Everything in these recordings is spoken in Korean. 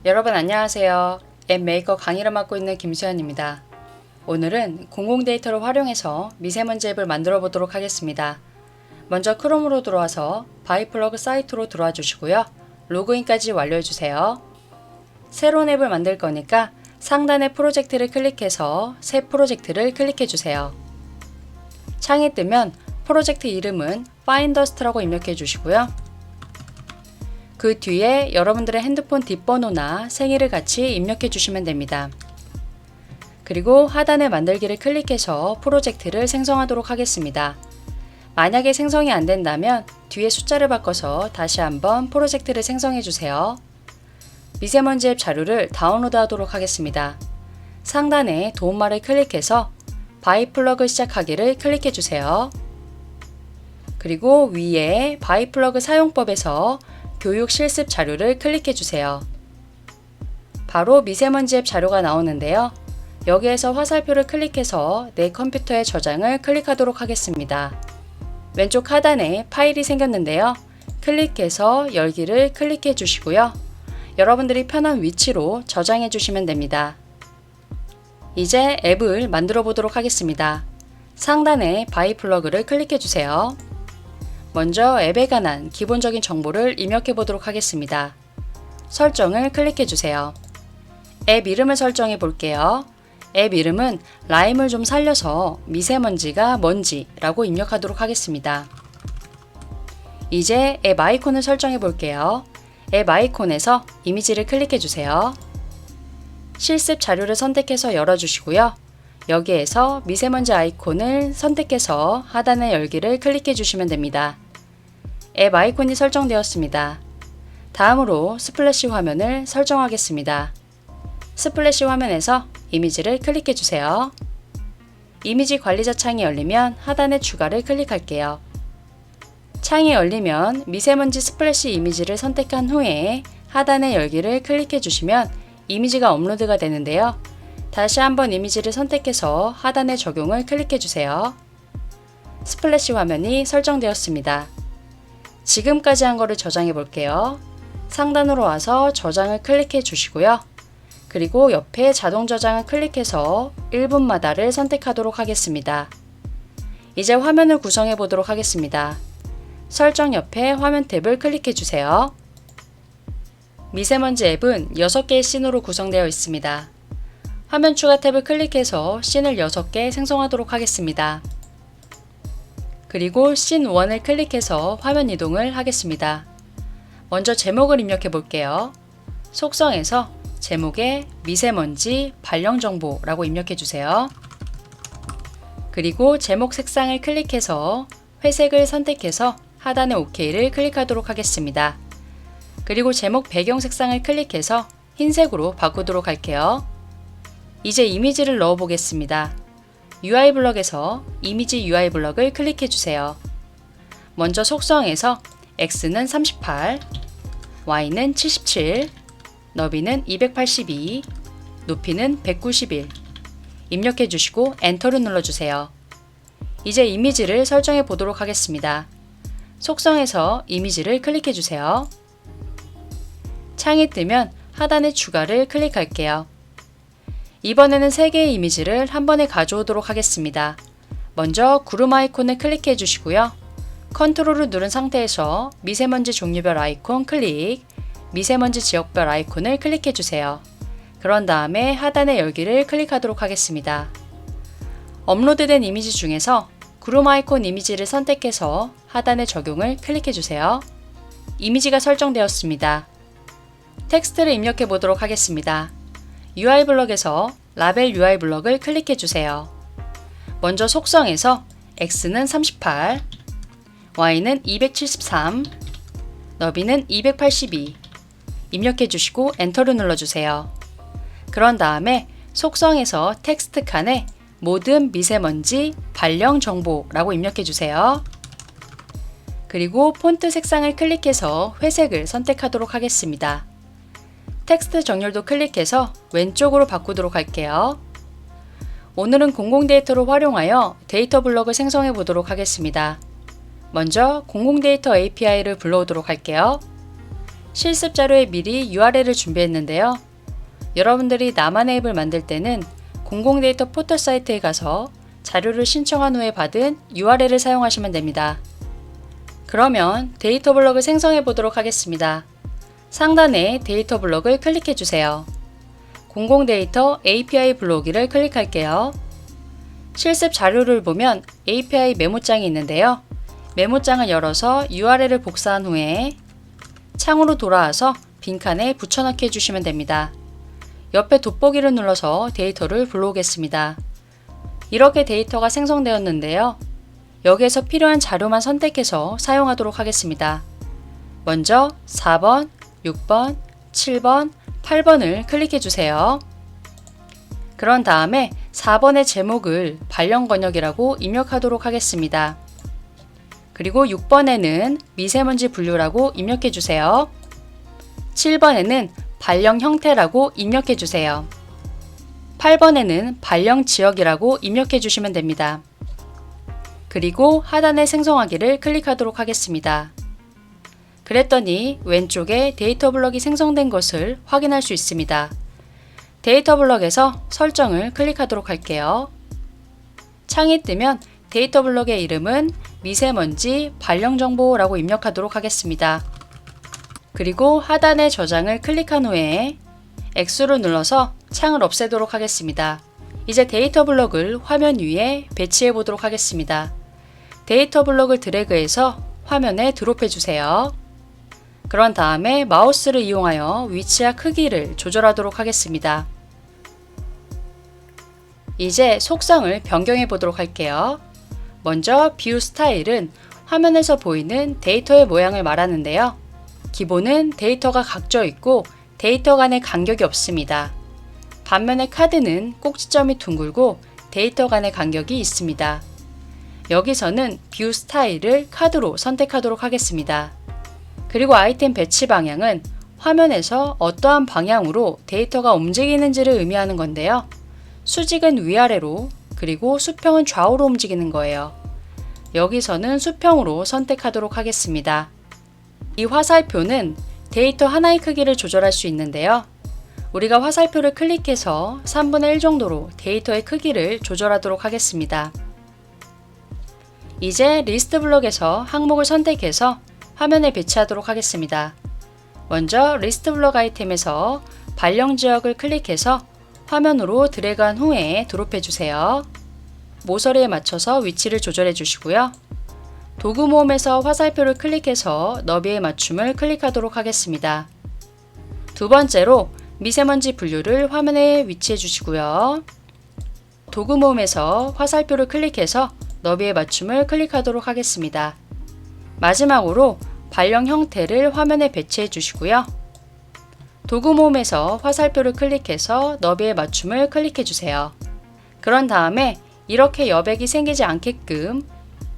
여러분 안녕하세요. 앱 메이커 강의를 맡고 있는 김수현입니다. 오늘은 공공 데이터를 활용해서 미세먼지 앱을 만들어 보도록 하겠습니다. 먼저 크롬으로 들어와서 바이플러그 사이트로 들어와 주시고요. 로그인까지 완료해 주세요. 새로운 앱을 만들 거니까 상단의 프로젝트를 클릭해서 새 프로젝트를 클릭해 주세요. 창이 뜨면 프로젝트 이름은 파인더스트라고 입력해 주시고요. 그 뒤에 여러분들의 핸드폰 뒷번호나 생일을 같이 입력해 주시면 됩니다. 그리고 하단의 만들기를 클릭해서 프로젝트를 생성하도록 하겠습니다. 만약에 생성이 안 된다면 뒤에 숫자를 바꿔서 다시 한번 프로젝트를 생성해 주세요. 미세먼지 앱 자료를 다운로드 하도록 하겠습니다. 상단에 도움말을 클릭해서 바이플러그 시작하기를 클릭해 주세요. 그리고 위에 바이플러그 사용법에서 교육 실습 자료를 클릭해 주세요. 바로 미세먼지 앱 자료가 나오는데요. 여기에서 화살표를 클릭해서 내 컴퓨터에 저장을 클릭하도록 하겠습니다. 왼쪽 하단에 파일이 생겼는데요. 클릭해서 열기를 클릭해 주시고요. 여러분들이 편한 위치로 저장해 주시면 됩니다. 이제 앱을 만들어 보도록 하겠습니다. 상단에 바이플러그를 클릭해 주세요. 먼저 앱에 관한 기본적인 정보를 입력해 보도록 하겠습니다. 설정을 클릭해 주세요. 앱 이름을 설정해 볼게요. 앱 이름은 라임을 좀 살려서 미세먼지가 뭔지라고 입력하도록 하겠습니다. 이제 앱 아이콘을 설정해 볼게요. 앱 아이콘에서 이미지를 클릭해 주세요. 실습 자료를 선택해서 열어주시고요. 여기에서 미세먼지 아이콘을 선택해서 하단의 열기를 클릭해 주시면 됩니다. 앱 아이콘이 설정되었습니다. 다음으로 스플래시 화면을 설정하겠습니다. 스플래시 화면에서 이미지를 클릭해 주세요. 이미지 관리자 창이 열리면 하단의 추가를 클릭할게요. 창이 열리면 미세먼지 스플래시 이미지를 선택한 후에 하단의 열기를 클릭해 주시면 이미지가 업로드가 되는데요. 다시 한번 이미지를 선택해서 하단의 적용을 클릭해 주세요. 스플래시 화면이 설정되었습니다. 지금까지 한 거를 저장해 볼게요. 상단으로 와서 저장을 클릭해 주시고요. 그리고 옆에 자동 저장을 클릭해서 1분마다를 선택하도록 하겠습니다. 이제 화면을 구성해 보도록 하겠습니다. 설정 옆에 화면 탭을 클릭해 주세요. 미세먼지 앱은 6개의 씬으로 구성되어 있습니다. 화면 추가 탭을 클릭해서 씬을 6개 생성하도록 하겠습니다. 그리고 씬 1을 클릭해서 화면 이동을 하겠습니다. 먼저 제목을 입력해 볼게요. 속성에서 제목에 미세먼지 발령 정보라고 입력해 주세요. 그리고 제목 색상을 클릭해서 회색을 선택해서 하단의 OK를 클릭하도록 하겠습니다. 그리고 제목 배경 색상을 클릭해서 흰색으로 바꾸도록 할게요. 이제 이미지를 넣어 보겠습니다. UI 블럭에서 이미지 UI 블럭을 클릭해 주세요. 먼저 속성에서 X는 38, Y는 77, 너비는 282, 높이는 191 입력해 주시고 엔터를 눌러 주세요. 이제 이미지를 설정해 보도록 하겠습니다. 속성에서 이미지를 클릭해 주세요. 창이 뜨면 하단의 추가를 클릭할게요. 이번에는 3개의 이미지를 한 번에 가져오도록 하겠습니다. 먼저 구름 아이콘을 클릭해 주시고요. 컨트롤을 누른 상태에서 미세먼지 종류별 아이콘 클릭, 미세먼지 지역별 아이콘을 클릭해 주세요. 그런 다음에 하단의 열기를 클릭하도록 하겠습니다. 업로드된 이미지 중에서 구름 아이콘 이미지를 선택해서 하단의 적용을 클릭해 주세요. 이미지가 설정되었습니다. 텍스트를 입력해 보도록 하겠습니다. UI 블럭에서 라벨 UI 블럭을 클릭해 주세요. 먼저 속성에서 X는 38, Y는 273, 너비는 282 입력해 주시고 엔터를 눌러 주세요. 그런 다음에 속성에서 텍스트 칸에 모든 미세먼지 발령 정보라고 입력해 주세요. 그리고 폰트 색상을 클릭해서 회색을 선택하도록 하겠습니다. 텍스트 정렬도 클릭해서 왼쪽으로 바꾸도록 할게요. 오늘은 공공 데이터를 활용하여 데이터 블럭을 생성해 보도록 하겠습니다. 먼저 공공 데이터 API를 불러오도록 할게요. 실습 자료에 미리 URL을 준비했는데요. 여러분들이 나만의 앱을 만들 때는 공공데이터 포털 사이트에 가서 자료를 신청한 후에 받은 URL을 사용하시면 됩니다. 그러면 데이터 블럭을 생성해 보도록 하겠습니다. 상단에 데이터 블럭을 클릭해 주세요. 공공데이터 API 블록을 클릭할게요. 실습 자료를 보면 API 메모장이 있는데요. 메모장을 열어서 URL을 복사한 후에 창으로 돌아와서 빈칸에 붙여넣기 해주시면 됩니다. 옆에 돋보기를 눌러서 데이터를 불러오겠습니다. 이렇게 데이터가 생성되었는데요. 여기에서 필요한 자료만 선택해서 사용하도록 하겠습니다. 먼저 4번, 6번, 7번, 8번을 클릭해 주세요. 그런 다음에 4번의 제목을 발령 번역이라고 입력하도록 하겠습니다. 그리고 6번에는 미세먼지 분류라고 입력해 주세요. 7번에는 발령 형태라고 입력해 주세요. 8번에는 발령 지역이라고 입력해 주시면 됩니다. 그리고 하단에 생성하기를 클릭하도록 하겠습니다. 그랬더니 왼쪽에 데이터 블럭이 생성된 것을 확인할 수 있습니다. 데이터 블럭에서 설정을 클릭하도록 할게요. 창이 뜨면 데이터 블럭의 이름은 미세먼지 발령 정보라고 입력하도록 하겠습니다. 그리고 하단에 저장을 클릭한 후에 X를 눌러서 창을 없애도록 하겠습니다. 이제 데이터 블럭을 화면 위에 배치해 보도록 하겠습니다. 데이터 블럭을 드래그해서 화면에 드롭해 주세요. 그런 다음에 마우스를 이용하여 위치와 크기를 조절하도록 하겠습니다. 이제 속성을 변경해 보도록 할게요. 먼저 뷰 스타일은 화면에서 보이는 데이터의 모양을 말하는데요. 기본은 데이터가 각져 있고 데이터 간의 간격이 없습니다. 반면에 카드는 꼭지점이 둥글고 데이터 간의 간격이 있습니다. 여기서는 뷰 스타일을 카드로 선택하도록 하겠습니다. 그리고 아이템 배치 방향은 화면에서 어떠한 방향으로 데이터가 움직이는지를 의미하는 건데요. 수직은 위아래로 그리고 수평은 좌우로 움직이는 거예요. 여기서는 수평으로 선택하도록 하겠습니다. 이 화살표는 데이터 하나의 크기를 조절할 수 있는데요. 우리가 화살표를 클릭해서 3분의 1 정도로 데이터의 크기를 조절하도록 하겠습니다. 이제 리스트 블럭에서 항목을 선택해서 화면에 배치하도록 하겠습니다. 먼저 리스트 블럭 아이템에서 발령 지역을 클릭해서 화면으로 드래그한 후에 드롭해 주세요. 모서리에 맞춰서 위치를 조절해 주시고요. 도구 모음에서 화살표를 클릭해서 너비의 맞춤을 클릭하도록 하겠습니다. 두 번째로 미세먼지 분류를 화면에 위치해 주시고요. 도구 모음에서 화살표를 클릭해서 너비의 맞춤을 클릭하도록 하겠습니다. 마지막으로 발령 형태를 화면에 배치해 주시고요. 도구 모음에서 화살표를 클릭해서 너비의 맞춤을 클릭해 주세요. 그런 다음에 이렇게 여백이 생기지 않게끔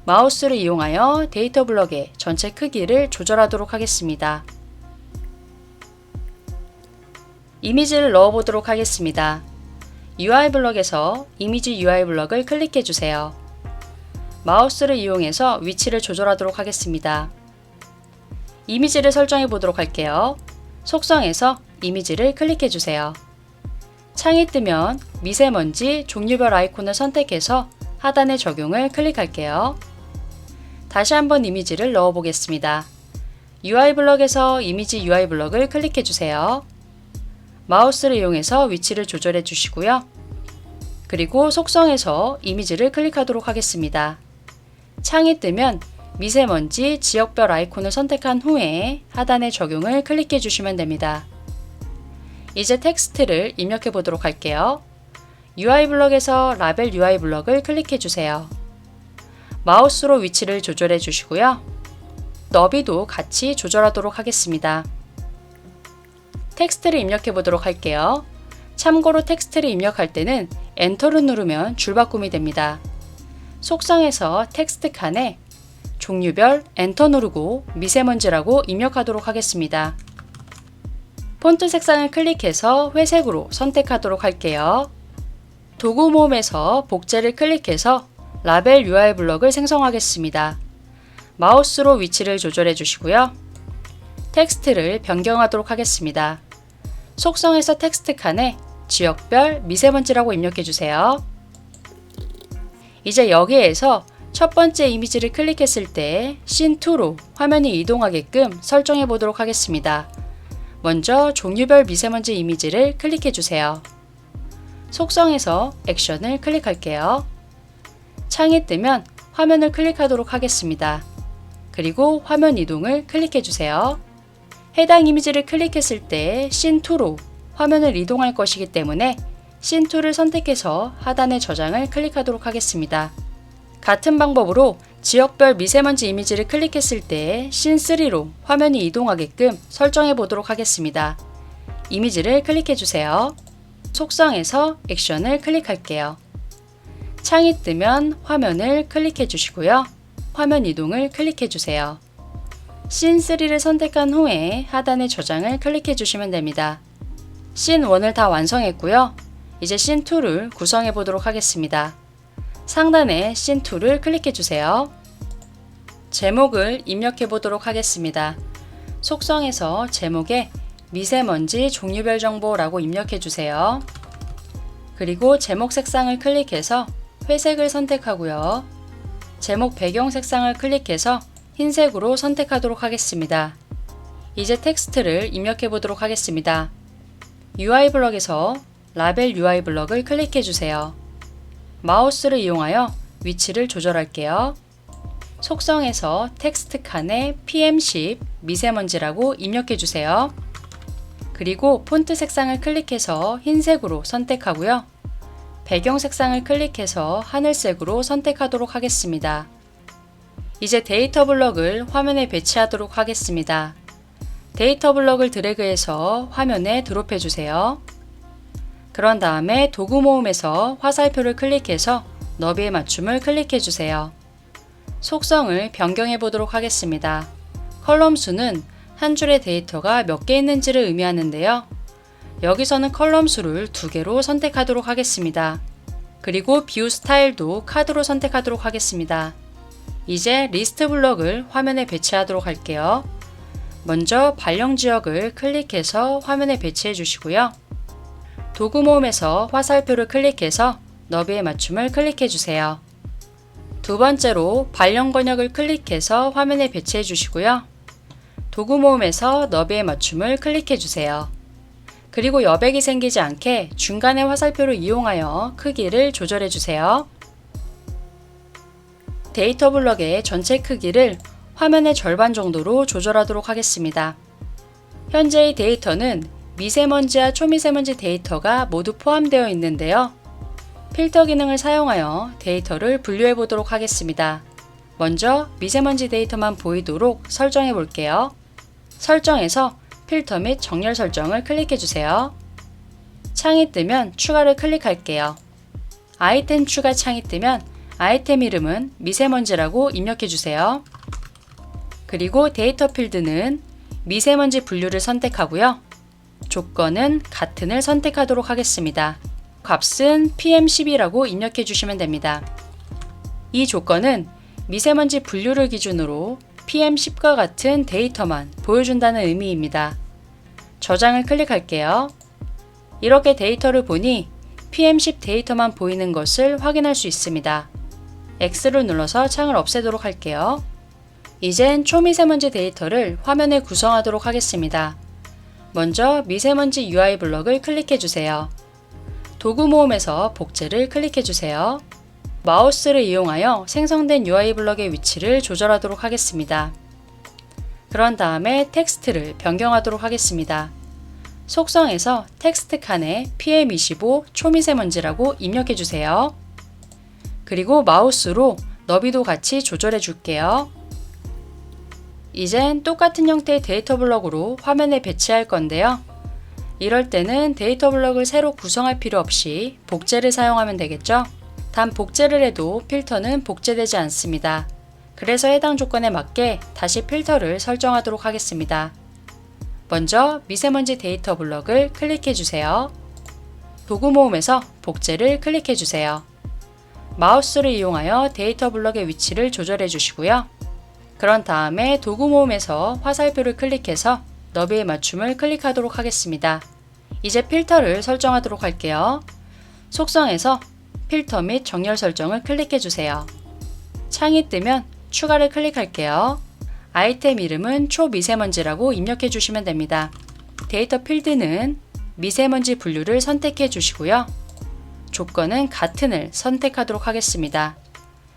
마우스를 이용하여 데이터 블럭의 전체 크기를 조절하도록 하겠습니다. 이미지를 넣어보도록 하겠습니다. UI 블럭에서 이미지 UI 블럭을 클릭해 주세요. 마우스를 이용해서 위치를 조절하도록 하겠습니다. 이미지를 설정해 보도록 할게요. 속성에서 이미지를 클릭해 주세요. 창이 뜨면 미세먼지 종류별 아이콘을 선택해서 하단의 적용을 클릭할게요. 다시 한번 이미지를 넣어 보겠습니다. UI 블럭에서 이미지 UI 블럭을 클릭해 주세요. 마우스를 이용해서 위치를 조절해 주시고요. 그리고 속성에서 이미지를 클릭하도록 하겠습니다. 창이 뜨면 미세먼지 지역별 아이콘을 선택한 후에 하단의 적용을 클릭해 주시면 됩니다. 이제 텍스트를 입력해 보도록 할게요. UI 블럭에서 라벨 UI 블럭을 클릭해 주세요. 마우스로 위치를 조절해 주시고요. 너비도 같이 조절하도록 하겠습니다. 텍스트를 입력해 보도록 할게요. 참고로 텍스트를 입력할 때는 엔터를 누르면 줄바꿈이 됩니다. 속성에서 텍스트 칸에 종류별 엔터 누르고 미세먼지라고 입력하도록 하겠습니다. 폰트 색상을 클릭해서 회색으로 선택하도록 할게요. 도구 모음에서 복제를 클릭해서 라벨 UI 블럭을 생성하겠습니다. 마우스로 위치를 조절해 주시고요. 텍스트를 변경하도록 하겠습니다. 속성에서 텍스트 칸에 지역별 미세먼지라고 입력해 주세요. 이제 여기에서 첫 번째 이미지를 클릭했을 때 씬2로 화면이 이동하게끔 설정해 보도록 하겠습니다. 먼저 종류별 미세먼지 이미지를 클릭해 주세요. 속성에서 액션을 클릭할게요. 창이 뜨면 화면을 클릭하도록 하겠습니다. 그리고 화면 이동을 클릭해 주세요. 해당 이미지를 클릭했을 때 씬2로 화면을 이동할 것이기 때문에 씬2를 선택해서 하단의 저장을 클릭하도록 하겠습니다. 같은 방법으로 지역별 미세먼지 이미지를 클릭했을 때 씬3로 화면이 이동하게끔 설정해 보도록 하겠습니다. 이미지를 클릭해 주세요. 속성에서 액션을 클릭할게요. 창이 뜨면 화면을 클릭해 주시고요. 화면 이동을 클릭해 주세요. 씬3를 선택한 후에 하단의 저장을 클릭해 주시면 됩니다. 씬1을 다 완성했고요. 이제 씬2를 구성해 보도록 하겠습니다. 상단에 씬2를 클릭해 주세요. 제목을 입력해 보도록 하겠습니다. 속성에서 제목에 미세먼지 종류별 정보라고 입력해 주세요. 그리고 제목 색상을 클릭해서 회색을 선택하고요. 제목 배경 색상을 클릭해서 흰색으로 선택하도록 하겠습니다. 이제 텍스트를 입력해 보도록 하겠습니다. UI 블럭에서 라벨 UI 블럭을 클릭해 주세요. 마우스를 이용하여 위치를 조절할게요. 속성에서 텍스트 칸에 PM10 미세먼지라고 입력해 주세요. 그리고 폰트 색상을 클릭해서 흰색으로 선택하고요. 배경 색상을 클릭해서 하늘색으로 선택하도록 하겠습니다. 이제 데이터 블럭을 화면에 배치하도록 하겠습니다. 데이터 블럭을 드래그해서 화면에 드롭해 주세요. 그런 다음에 도구 모음에서 화살표를 클릭해서 너비의 맞춤을 클릭해 주세요. 속성을 변경해 보도록 하겠습니다. 컬럼 수는 한 줄의 데이터가 몇 개 있는지를 의미하는데요. 여기서는 컬럼 수를 2개로 선택하도록 하겠습니다. 그리고 뷰 스타일도 카드로 선택하도록 하겠습니다. 이제 리스트 블럭을 화면에 배치하도록 할게요. 먼저 발령 지역을 클릭해서 화면에 배치해 주시고요. 도구 모음에서 화살표를 클릭해서 너비의 맞춤을 클릭해 주세요. 두 번째로 발령 권역을 클릭해서 화면에 배치해 주시고요. 도구 모음에서 너비의 맞춤을 클릭해 주세요. 그리고 여백이 생기지 않게 중간에 화살표를 이용하여 크기를 조절해 주세요. 데이터 블럭의 전체 크기를 화면의 절반 정도로 조절하도록 하겠습니다. 현재의 데이터는 미세먼지와 초미세먼지 데이터가 모두 포함되어 있는데요. 필터 기능을 사용하여 데이터를 분류해 보도록 하겠습니다. 먼저 미세먼지 데이터만 보이도록 설정해 볼게요. 설정에서 필터 및 정렬 설정을 클릭해 주세요. 창이 뜨면 추가를 클릭할게요. 아이템 추가 창이 뜨면 아이템 이름은 미세먼지라고 입력해 주세요. 그리고 데이터 필드는 미세먼지 분류를 선택하고요. 조건은 같은을 선택하도록 하겠습니다. 값은 PM10이라고 입력해 주시면 됩니다. 이 조건은 미세먼지 분류를 기준으로 PM10과 같은 데이터만 보여준다는 의미입니다. 저장을 클릭할게요. 이렇게 데이터를 보니 PM10 데이터만 보이는 것을 확인할 수 있습니다. X를 눌러서 창을 없애도록 할게요. 이젠 초미세먼지 데이터를 화면에 구성하도록 하겠습니다. 먼저 미세먼지 UI 블럭을 클릭해 주세요. 도구 모음에서 복제를 클릭해 주세요. 마우스를 이용하여 생성된 UI 블럭의 위치를 조절하도록 하겠습니다. 그런 다음에 텍스트를 변경하도록 하겠습니다. 속성에서 텍스트 칸에 PM25 초미세먼지라고 입력해 주세요. 그리고 마우스로 너비도 같이 조절해 줄게요. 이젠 똑같은 형태의 데이터 블럭으로 화면에 배치할 건데요. 이럴 때는 데이터 블럭을 새로 구성할 필요 없이 복제를 사용하면 되겠죠? 단 복제를 해도 필터는 복제되지 않습니다. 그래서 해당 조건에 맞게 다시 필터를 설정하도록 하겠습니다. 먼저 미세먼지 데이터 블럭을 클릭해 주세요. 도구 모음에서 복제를 클릭해 주세요. 마우스를 이용하여 데이터 블럭의 위치를 조절해 주시고요. 그런 다음에 도구 모음에서 화살표를 클릭해서 너비의 맞춤을 클릭하도록 하겠습니다. 이제 필터를 설정하도록 할게요. 속성에서 필터 및 정렬 설정을 클릭해 주세요. 창이 뜨면 추가를 클릭할게요. 아이템 이름은 초미세먼지라고 입력해 주시면 됩니다. 데이터 필드는 미세먼지 분류를 선택해 주시고요. 조건은 같은을 선택하도록 하겠습니다.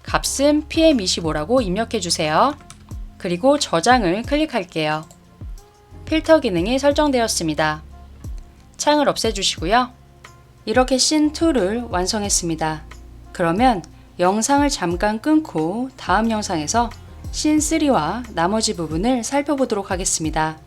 값은 PM25라고 입력해 주세요. 그리고 저장을 클릭할게요. 필터 기능이 설정되었습니다. 창을 없애주시고요. 이렇게 씬2를 완성했습니다. 그러면 영상을 잠깐 끊고 다음 영상에서 씬3와 나머지 부분을 살펴보도록 하겠습니다.